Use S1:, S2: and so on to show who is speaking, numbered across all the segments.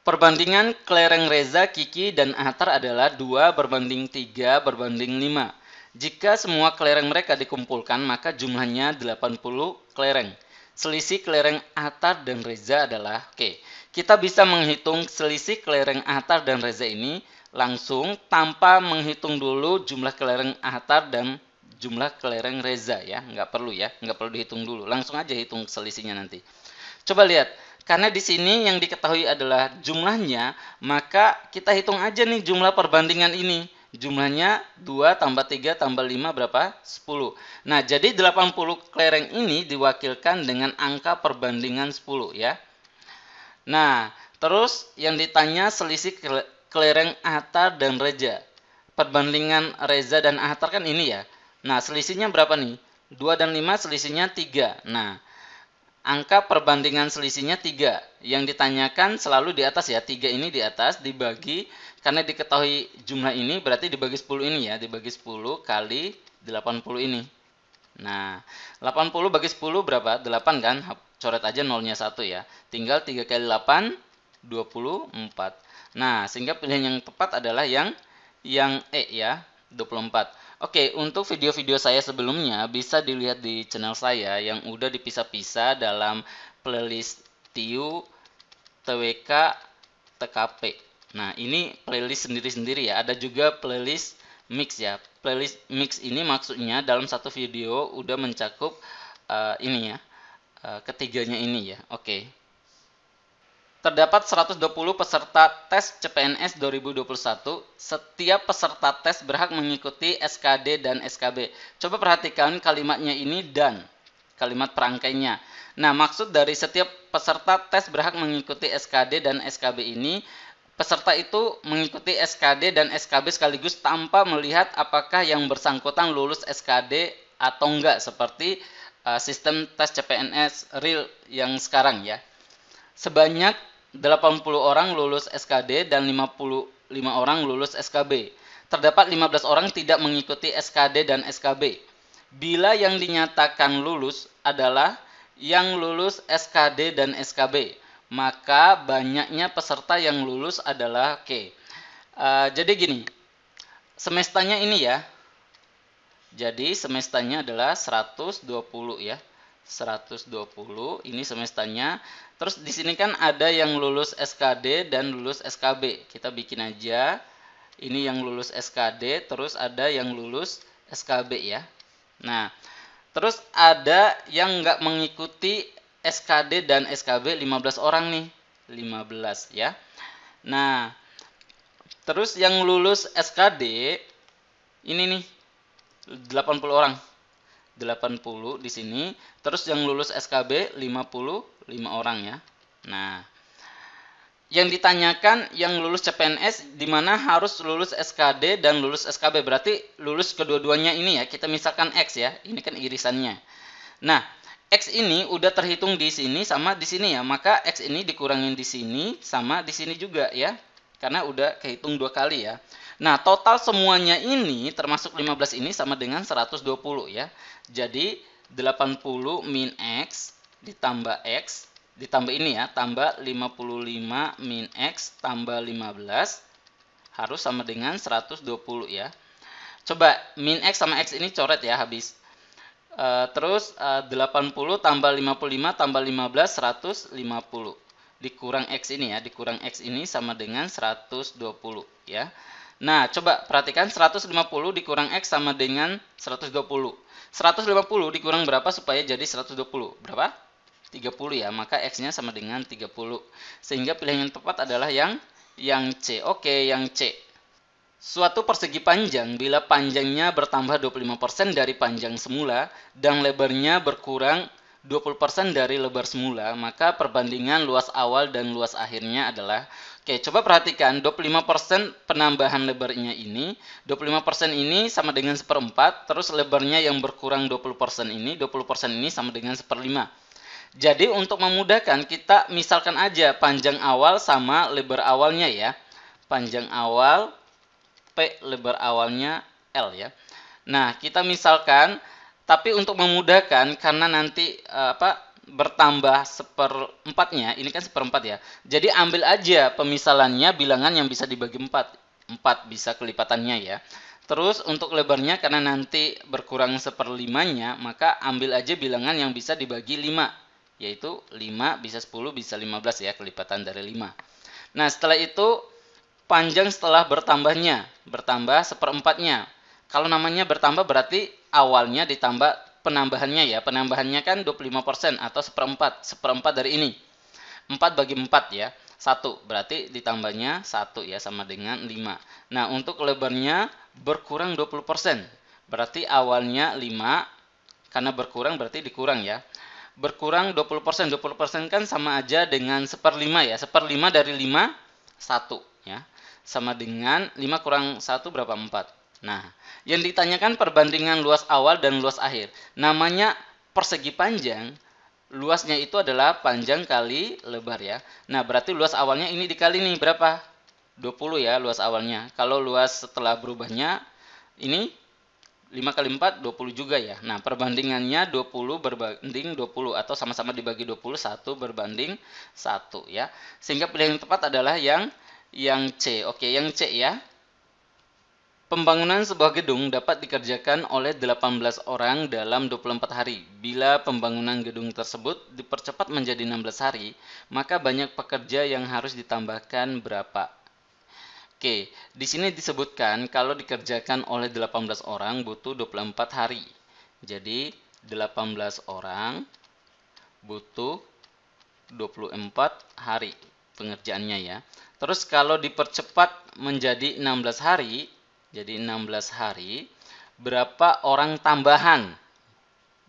S1: Perbandingan kelereng Reza, Kiki, dan Ahtar adalah 2:3:5. Jika semua kelereng mereka dikumpulkan, maka jumlahnya 80 kelereng. Selisih kelereng Ahtar dan Reza adalah, kita bisa menghitung selisih kelereng Ahtar dan Reza ini langsung tanpa menghitung dulu jumlah kelereng Ahtar dan jumlah kelereng Reza ya. Nggak perlu dihitung dulu. Langsung aja hitung selisihnya nanti. Coba lihat. Karena di sini yang diketahui adalah jumlahnya, maka kita hitung aja nih jumlah perbandingan ini. Jumlahnya 2 tambah 3 tambah 5 berapa? 10. Nah, jadi 80 kelereng ini diwakilkan dengan angka perbandingan 10 ya. Nah, terus yang ditanya selisih kelereng Ahtar dan Reza. Perbandingan Reza dan Ahtar kan ini ya. Nah, selisihnya berapa nih? 2 dan 5 selisihnya 3. Nah, angka perbandingan selisihnya 3. Yang ditanyakan selalu di atas ya. 3 ini di atas dibagi, karena diketahui jumlah ini berarti dibagi 10 ini ya. Dibagi 10 kali 80 ini. Nah, 80 bagi 10 berapa? 8 kan? Coret aja nolnya 1 ya. Tinggal 3 kali 8, 24. Nah, sehingga pilihan yang tepat adalah yang E ya, 24. Oke, untuk video-video saya sebelumnya bisa dilihat di channel saya yang udah dipisah-pisah dalam playlist TIU, TWK, TKP. Nah, ini playlist sendiri-sendiri ya. Ada juga playlist mix ya. Playlist mix ini maksudnya dalam satu video udah mencakup ini ya, ketiganya ini ya. Oke. Terdapat 120 peserta tes CPNS 2021. Setiap peserta tes berhak mengikuti SKD dan SKB. Coba perhatikan kalimatnya ini dan kalimat perangkainya. Nah, maksud dari setiap peserta tes berhak mengikuti SKD dan SKB ini, peserta itu mengikuti SKD dan SKB sekaligus tanpa melihat apakah yang bersangkutan lulus SKD atau enggak, seperti sistem tes CPNS real yang sekarang ya. Sebanyak 80 orang lulus SKD dan 55 orang lulus SKB. Terdapat 15 orang tidak mengikuti SKD dan SKB. Bila yang dinyatakan lulus adalah yang lulus SKD dan SKB, maka banyaknya peserta yang lulus adalah jadi gini, semestanya ini ya. Jadi semestanya adalah 120 ya. 120 ini semestanya. Terus di sini kan ada yang lulus SKD dan lulus SKB. Kita bikin aja. Ini yang lulus SKD, terus ada yang lulus SKB ya. Nah, terus ada yang nggak mengikuti SKD dan SKB 15 orang nih. 15 ya. Nah, terus yang lulus SKD ini nih 80 orang. 80 di sini, terus yang lulus SKB 55 orang ya. Nah, yang ditanyakan yang lulus CPNS di mana harus lulus SKD dan lulus SKB, berarti lulus kedua-duanya ini ya. Kita misalkan X ya, ini kan irisannya. Nah, X ini udah terhitung di sini sama di sini ya, maka X ini dikurangin di sini sama di sini juga ya, karena udah kehitung 2 kali ya. Nah, total semuanya ini termasuk 15 ini sama dengan 120 ya. Jadi 80 min X ditambah X ditambah ini ya, tambah 55 min X tambah 15 harus sama dengan 120 ya. Coba min X sama X ini coret ya, habis. Terus 80 tambah 55 tambah 15 150 dikurang X ini ya, dikurang X ini sama dengan 120 ya. Nah, coba perhatikan 150 dikurang X sama dengan 120. 150 dikurang berapa supaya jadi 120? Berapa? 30 ya, maka X-nya sama dengan 30. Sehingga pilihan yang tepat adalah yang C. Oke, yang C. Suatu persegi panjang bila panjangnya bertambah 25% dari panjang semula dan lebarnya berkurang 20% dari lebar semula, maka perbandingan luas awal dan luas akhirnya adalah, coba perhatikan 25% penambahan lebarnya ini, 25% ini sama dengan 1/4, terus lebarnya yang berkurang 20% ini sama dengan 1/5. Jadi untuk memudahkan kita misalkan aja panjang awal sama lebar awalnya ya. Panjang awal P, lebar awalnya L ya. Nah, kita misalkan, tapi untuk memudahkan karena nanti bertambah seperempatnya, ini kan seperempat ya. Jadi ambil aja pemisalannya bilangan yang bisa dibagi 4. 4 bisa kelipatannya ya. Terus untuk lebarnya karena nanti berkurang seperlimanya, maka ambil aja bilangan yang bisa dibagi 5. Yaitu 5 bisa 10 bisa 15 ya, kelipatan dari 5. Nah setelah itu panjang setelah bertambahnya, bertambah seperempatnya. Kalau namanya bertambah berarti awalnya ditambah penambahannya ya. Penambahannya kan 25% atau seperempat. Seperempat dari ini. 4 bagi 4 ya. 1. Berarti ditambahnya 1 ya sama dengan 5. Nah untuk lebarnya berkurang 20%. Berarti awalnya 5. Karena berkurang berarti dikurang ya. Berkurang 20%. 20% kan sama aja dengan seperlima ya. Seperlima dari 5, 1 ya. Sama dengan 5 kurang 1 berapa? 4. Nah, yang ditanyakan perbandingan luas awal dan luas akhir. Namanya persegi panjang, luasnya itu adalah panjang kali lebar ya. Nah, berarti luas awalnya ini dikali nih berapa? 20 ya luas awalnya. Kalau luas setelah berubahnya ini 5 kali 4, 20 juga ya. Nah, perbandingannya 20 berbanding 20 atau sama-sama dibagi 20, 1 berbanding 1 ya. Sehingga pilihan yang tepat adalah yang C. Oke, yang C ya. Pembangunan sebuah gedung dapat dikerjakan oleh 18 orang dalam 24 hari. Bila pembangunan gedung tersebut dipercepat menjadi 16 hari, maka banyak pekerja yang harus ditambahkan berapa? Oke, di sini disebutkan kalau dikerjakan oleh 18 orang butuh 24 hari. Jadi 18 orang butuh 24 hari pengerjaannya ya. Terus kalau dipercepat menjadi 16 hari, jadi 16 hari, berapa orang tambahan?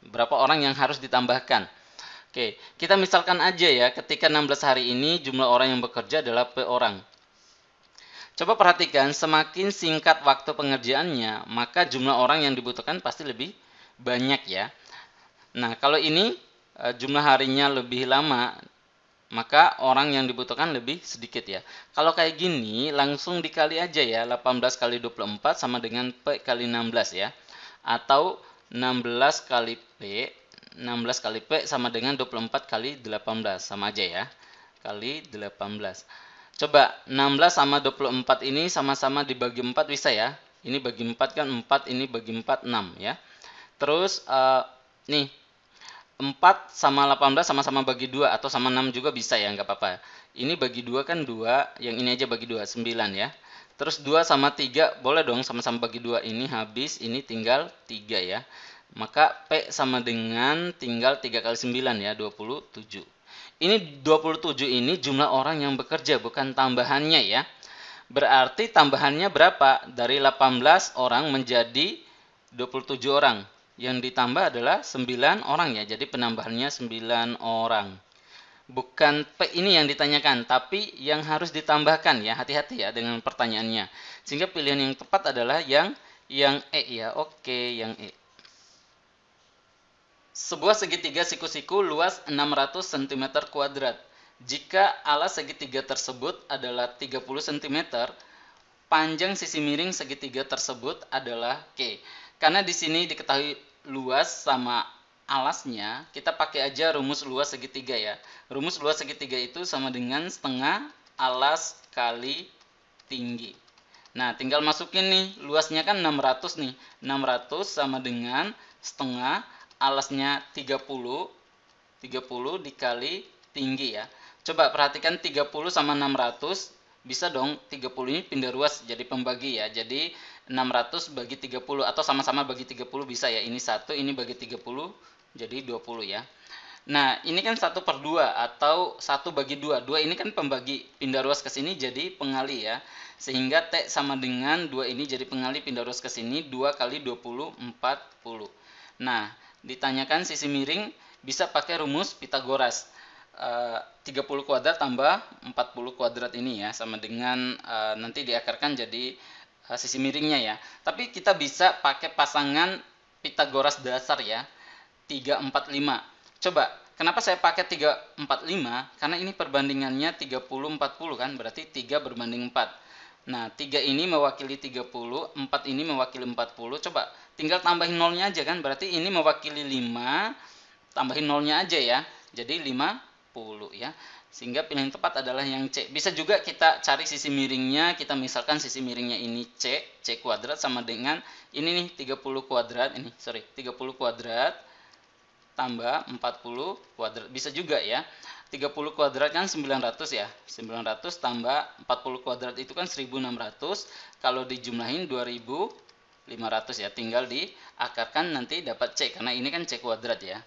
S1: Berapa orang yang harus ditambahkan? Oke, kita misalkan aja ya, ketika 16 hari ini jumlah orang yang bekerja adalah P orang. Coba perhatikan, semakin singkat waktu pengerjaannya, maka jumlah orang yang dibutuhkan pasti lebih banyak ya. Nah, kalau ini jumlah harinya lebih lama, maka orang yang dibutuhkan lebih sedikit ya. Kalau kayak gini langsung dikali aja ya. 18 kali 24 sama dengan P kali 16 ya. Atau 16 kali P, 16 kali P sama dengan 24 kali 18. Sama aja ya. Kali 18. Coba 16 sama 24 ini sama-sama dibagi 4 bisa ya. Ini bagi 4 kan 4, ini bagi 4 6 ya. Terus nih 4 sama 18 sama-sama bagi 2 atau sama 6 juga bisa ya, nggak apa-apa. Ini bagi 2 kan 2, yang ini aja bagi 2, 9 ya. Terus 2 sama 3 boleh dong sama-sama bagi 2, ini habis, ini tinggal 3 ya. Maka P sama dengan tinggal 3 kali 9 ya, 27. Ini 27 ini jumlah orang yang bekerja, bukan tambahannya ya. Berarti tambahannya berapa? Dari 18 orang menjadi 27 orang. Yang ditambah adalah 9 orang ya. Jadi penambahannya 9 orang. Bukan P ini yang ditanyakan, tapi yang harus ditambahkan ya. Hati-hati ya dengan pertanyaannya. Sehingga pilihan yang tepat adalah yang E ya. Oke, yang E. Sebuah segitiga siku-siku luas 600 cm². Jika alas segitiga tersebut adalah 30 cm, panjang sisi miring segitiga tersebut adalah K. Karena di sini diketahui luas sama alasnya, kita pakai aja rumus luas segitiga ya. Rumus luas segitiga itu sama dengan setengah alas kali tinggi. Nah, tinggal masukin nih, luasnya kan 600 nih. 600 sama dengan setengah alasnya 30 dikali tinggi ya. Coba perhatikan 30 sama 600, bisa dong 30 ini pindah ruas jadi pembagi ya. Jadi 600 bagi 30 atau sama-sama bagi 30 bisa ya. Ini 1, ini bagi 30 jadi 20 ya. Nah, ini kan 1/2 atau 1 bagi 2. 2 ini kan pembagi, pindah ruas ke sini jadi pengali ya. Sehingga T sama dengan 2 ini jadi pengali, pindah ruas ke sini 2 kali 20, 40. Nah, ditanyakan sisi miring bisa pakai rumus Pitagoras. 30 kuadrat tambah 40 kuadrat ini ya, sama dengan nanti diakarkan jadi sisi miringnya ya. Tapi kita bisa pakai pasangan Pitagoras dasar ya, 3, 4, 5. Coba, kenapa saya pakai 3, 4, 5? Karena ini perbandingannya 30, 40 kan, berarti 3 berbanding 4. Nah, 3 ini mewakili 30, 4 ini mewakili 40. Coba, tinggal tambahin nolnya aja kan, berarti ini mewakili 5, tambahin nolnya aja ya. jadi 50 ya. Sehingga pilihan yang tepat adalah yang C. Bisa juga kita cari sisi miringnya, kita misalkan sisi miringnya ini C kuadrat sama dengan ini nih 30 kuadrat, 30 kuadrat tambah 40 kuadrat. Bisa juga ya. 30 kuadrat kan 900 ya. 900 tambah 40 kuadrat itu kan 1600. Kalau dijumlahin 2500 ya. Tinggal diakarkan nanti dapat C karena ini kan C kuadrat ya.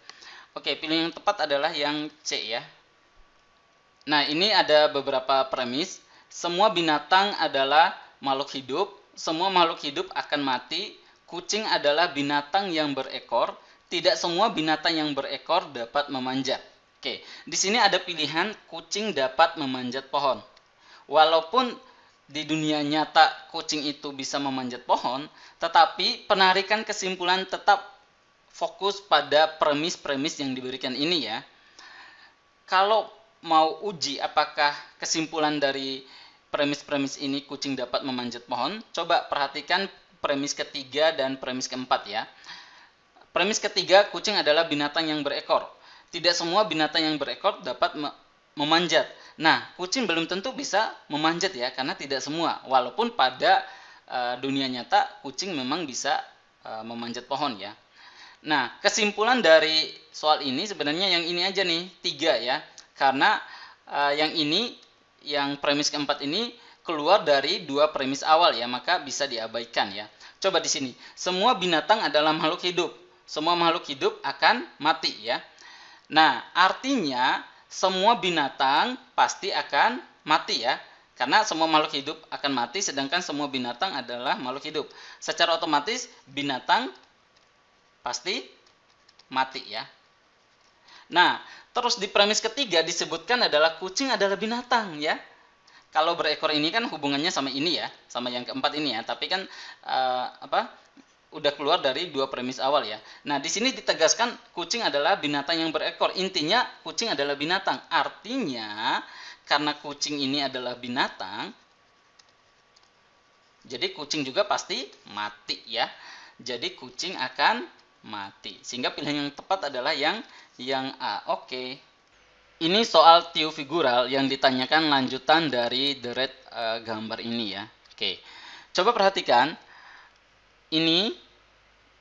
S1: Oke, pilih yang tepat adalah yang C ya. Nah, ini ada beberapa premis. Semua binatang adalah makhluk hidup. Semua makhluk hidup akan mati. Kucing adalah binatang yang berekor. Tidak semua binatang yang berekor dapat memanjat. Oke, di sini ada pilihan kucing dapat memanjat pohon. Walaupun di dunia nyata kucing itu bisa memanjat pohon, tetapi penarikan kesimpulan tetap fokus pada premis-premis yang diberikan ini ya. Kalau mau uji apakah kesimpulan dari premis-premis ini kucing dapat memanjat pohon, coba perhatikan premis ketiga dan premis keempat ya. Premis ketiga, kucing adalah binatang yang berekor. Tidak semua binatang yang berekor dapat memanjat. Nah, kucing belum tentu bisa memanjat ya, karena tidak semua. Walaupun pada dunia nyata, kucing memang bisa memanjat pohon ya. Nah, kesimpulan dari soal ini sebenarnya yang ini aja nih, 3 ya. Karena yang ini, yang premis keempat ini keluar dari 2 premis awal ya, maka bisa diabaikan ya. Coba di sini, semua binatang adalah makhluk hidup. Semua makhluk hidup akan mati ya. Nah, artinya semua binatang pasti akan mati ya. Karena semua makhluk hidup akan mati, sedangkan semua binatang adalah makhluk hidup. Secara otomatis binatang pasti mati ya. Nah, terus di premis ketiga disebutkan adalah kucing adalah binatang ya. Kalau berekor ini kan hubungannya sama ini ya, sama yang keempat ini ya. Tapi kan udah keluar dari 2 premis awal ya. Nah, di sini ditegaskan kucing adalah binatang yang berekor. Intinya kucing adalah binatang. Artinya karena kucing ini adalah binatang, jadi kucing juga pasti mati ya. Jadi kucing akan mati. Sehingga pilihan yang tepat adalah yang A. Oke. Ini soal tiu figural yang ditanyakan lanjutan dari deret gambar ini ya. Oke. Coba perhatikan. Ini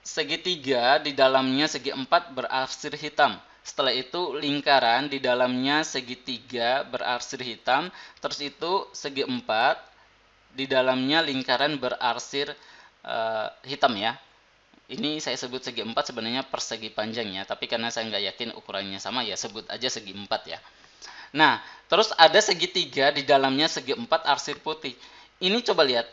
S1: segitiga di dalamnya segi 4 berarsir hitam. Setelah itu lingkaran di dalamnya segitiga berarsir hitam. Terus itu segi 4 di dalamnya lingkaran berarsir hitam ya. Ini saya sebut segi 4 sebenarnya persegi panjangnya. Tapi karena saya nggak yakin ukurannya sama ya sebut aja segi 4 ya. Nah, terus ada segitiga di dalamnya segi 4 arsir putih. Ini coba lihat.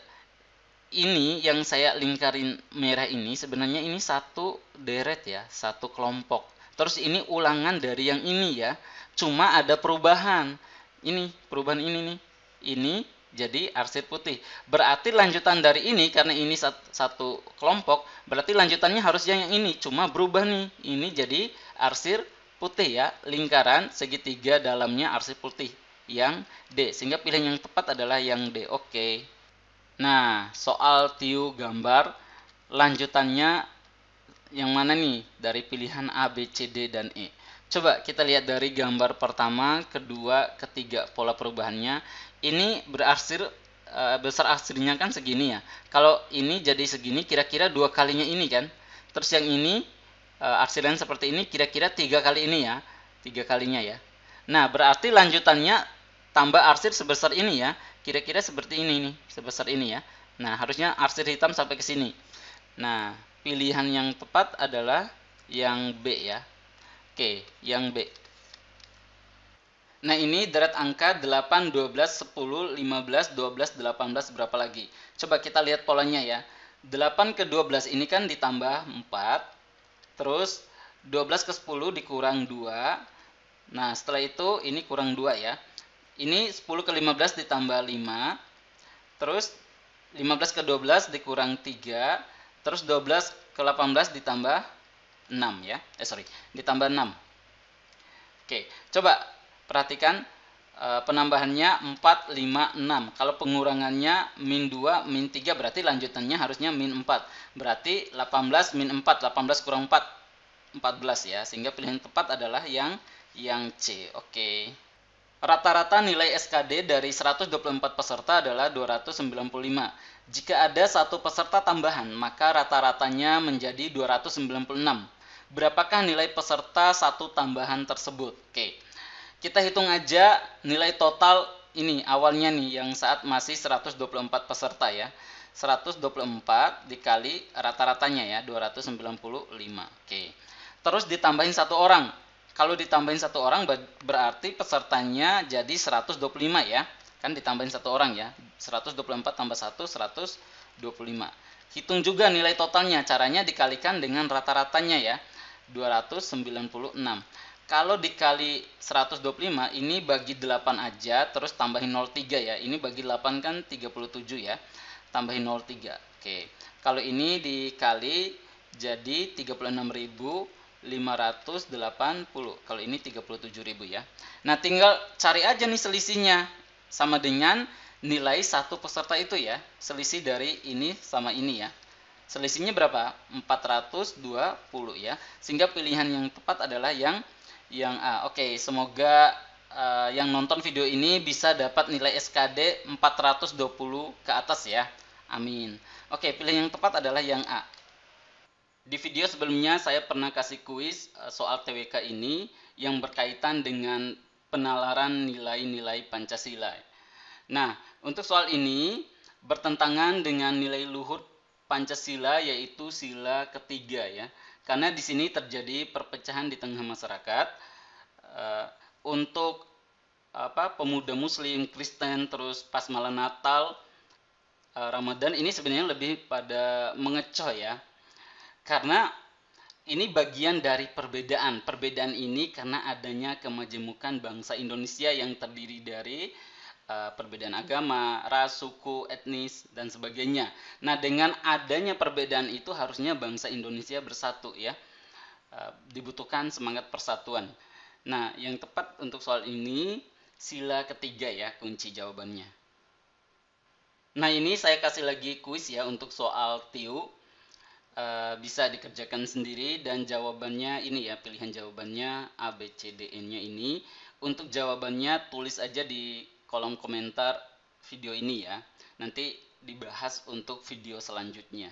S1: Ini yang saya lingkarin merah ini sebenarnya ini satu deret ya, satu kelompok. Terus ini ulangan dari yang ini ya. Cuma ada perubahan. Ini perubahan ini nih. Ini jadi arsir putih. Berarti lanjutan dari ini karena ini satu kelompok, berarti lanjutannya harusnya yang ini. Cuma berubah nih. Ini jadi arsir putih ya. Lingkaran segitiga dalamnya arsir putih. Yang D. Sehingga pilihan yang tepat adalah yang D. Oke. Nah, soal tiu gambar lanjutannya yang mana nih dari pilihan A, B, C, D, dan E. Coba kita lihat dari gambar pertama, kedua, ketiga pola perubahannya. Ini berarsir besar arsirnya kan segini ya. Kalau ini jadi segini kira-kira 2 kalinya ini kan. Terus yang ini arsiran seperti ini kira-kira 3 kali ini ya. 3 kalinya ya. Nah, berarti lanjutannya tambah arsir sebesar ini ya. Kira-kira seperti ini nih, sebesar ini ya. Nah, harusnya arsir hitam sampai ke sini. Nah, pilihan yang tepat adalah yang B ya. Oke, yang B. Nah, ini deret angka 8, 12, 10, 15, 12, 18 berapa lagi? Coba kita lihat polanya ya. 8 ke 12 ini kan ditambah 4. Terus 12 ke 10 dikurang 2. Nah, setelah itu ini kurang 2 ya. Ini 10 ke 15 ditambah 5. Terus 15 ke 12 dikurang 3. Terus 12 ke 18 ditambah 6 ya. Ditambah 6. Oke, coba perhatikan penambahannya 4, 5, 6. Kalau pengurangannya min 2, min 3 berarti lanjutannya harusnya min 4. Berarti 18 min 4, 18 kurang 4, 14 ya. Sehingga pilihan tepat adalah yang yang C. Oke. Rata-rata nilai SKD dari 124 peserta adalah 295. Jika ada satu peserta tambahan, maka rata-ratanya menjadi 296. Berapakah nilai peserta satu tambahan tersebut? Oke. Kita hitung aja nilai total ini awalnya nih yang saat masih 124 peserta ya. 124 dikali rata-ratanya ya 295. Oke. Terus ditambahin satu orang. Kalau ditambahin satu orang berarti pesertanya jadi 125 ya. Kan ditambahin satu orang ya. 124 tambah 1 125. Hitung juga nilai totalnya. Caranya dikalikan dengan rata-ratanya ya. 296. Kalau dikali 125 ini bagi 8 aja terus tambahin 03 ya. Ini bagi 8 kan 37 ya. Tambahin 03. Oke. Kalau ini dikali jadi 36.580. Kalau ini 37.000 ya. Nah, tinggal cari aja nih selisihnya. Sama dengan nilai satu peserta itu ya. Selisih dari ini sama ini ya. Selisihnya berapa? 420 ya. Sehingga pilihan yang tepat adalah yang A. Oke, semoga yang nonton video ini bisa dapat nilai SKD 420 ke atas ya. Amin. Oke, pilihan yang tepat adalah yang A. Di video sebelumnya saya pernah kasih kuis soal TWK ini yang berkaitan dengan penalaran nilai-nilai Pancasila. Nah, untuk soal ini bertentangan dengan nilai luhur Pancasila yaitu sila ketiga ya. Karena di sini terjadi perpecahan di tengah masyarakat untuk pemuda Muslim, Kristen, terus pas malam Natal, Ramadan ini sebenarnya lebih pada mengecoh ya. Karena ini bagian dari perbedaan. Perbedaan ini karena adanya kemajemukan bangsa Indonesia yang terdiri dari perbedaan agama, ras, suku, etnis, dan sebagainya. Nah, dengan adanya perbedaan itu harusnya bangsa Indonesia bersatu ya. Dibutuhkan semangat persatuan. Nah, yang tepat untuk soal ini sila ketiga ya kunci jawabannya. Nah, ini saya kasih lagi kuis ya untuk soal TIU. Bisa dikerjakan sendiri dan jawabannya ini ya, pilihan jawabannya A, B, C, D, N-nya ini. Untuk jawabannya tulis aja di kolom komentar video ini ya. Nanti dibahas untuk video selanjutnya.